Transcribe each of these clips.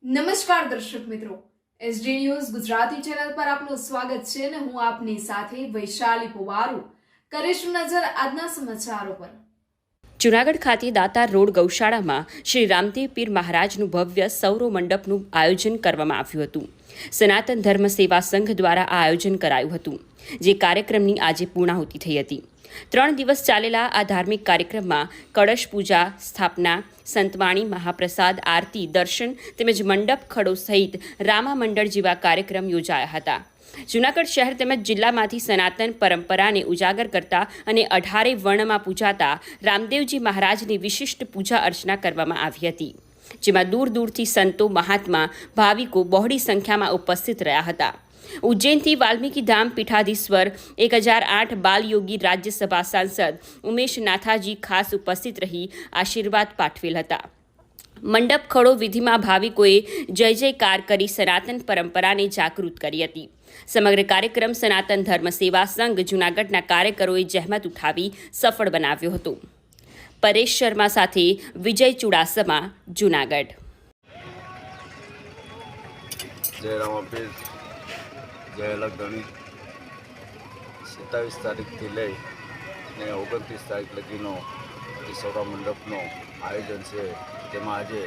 નમસ્કાર દર્શક મિત્રો, એસડી ન્યૂઝ ગુજરાતી ચેનલ પર આપનું સ્વાગત છે અને હું આપની સાથે વૈશાલી પુવારુ કરીશું નજર આજના સમાચારો પર। જૂનાગઢ ખાતે દાતાર રોડ ગૌશાળામાં શ્રી રામદેવ પીર મહારાજનું ભવ્ય સૌર મંડપનું આયોજન કરવામાં આવ્યું હતું। સનાતન ધર્મ સેવા સંઘ દ્વારા આ આયોજન કરાયું હતું, જે કાર્યક્રમની આજે પૂર્ણાહુતિ થઈ હતી। 3 દિવસ ચાલેલા આ ધાર્મિક કાર્યક્રમમાં કળશ પૂજા, સ્થાપના, સંતવાણી, મહાપ્રસાદ, આરતી, દર્શન તેમજ મંડપ ખડો સહિત રામા મંડળ જેવા કાર્યક્રમ યોજાયા હતા। જૂનાગઢ શહેર તેમજ જિલ્લામાંથી સનાતન પરંપરાને ઉજાગર કરતા અને 18 વર્ણમાં પૂજાતા રામદેવજી મહારાજની વિશિષ્ટ પૂજા અર્ચના કરવામાં આવી હતી, જેમાં દૂર દૂરથી સંતો, મહાત્મા, ભાવિકો બહોળી સંખ્યામાં ઉપસ્થિત રહ્યા હતા। ઉજ્જૈનથી વાલ્મીકી ધામ પીઠાધીશ્વર 1008 બાલયોગી રાજ્યસભા સાંસદ ઉમેશ નાથાજી ખાસ ઉપસ્થિત રહી આશીર્વાદ પાઠવેલ હતા। મંડપ ખડો વિધિમાં ભાવિકોએ જય જયકાર કરી સનાતન પરંપરાને જાગૃત કરી હતી। સમગ્ર કાર્યક્રમ સનાતન ધર્મ સેવા સંઘ જૂનાગઢના કાર્યકરોએ જહેમત ઉઠાવી સફળ બનાવ્યો હતો। પરેશ શર્મા સાથે વિજય ચુડાસમા, જૂનાગઢ। जय लग्नी 27 तारीख थी लई ने 29 तारीख लगीनो सौरा मंडपनो आयोजन है, जेमां आजे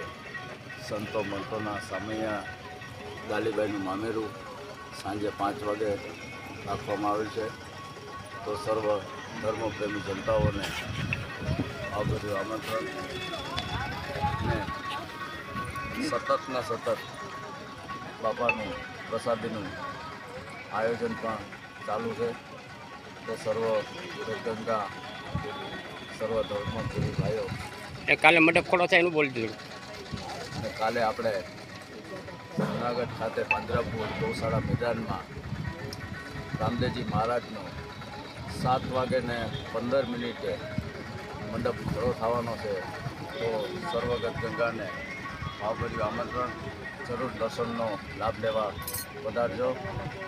संतो मंतोना सामैया गालीबाईनुं मामेरू सांजे 5 वागे राखवामां आवेल छे। तो सर्व धर्मप्रेमी जनताओने आ बधुं आमंत्रण ने सततना सतत बापानुं प्रसादीनुं आयोजन पण चालू है। तो सर्व गंगा सर्व धर्मप्रेमी भाईओ काले मंडप खोलो था एनु बोली दीधुं। काले आपणे जूनागढ़ खाते પાંજરાપુર गौशाला मैदान में रामदेवजी महाराजनो 7 वागे ने 15 मिनिटे मंडप खड़ो थवानो है। तो सर्वगत गंगा ने भावभर्યું आमंत्रण, जरूर दर्शनનો લાભ લેવા પધારજો।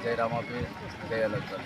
जय रामापीर, जय लग्न।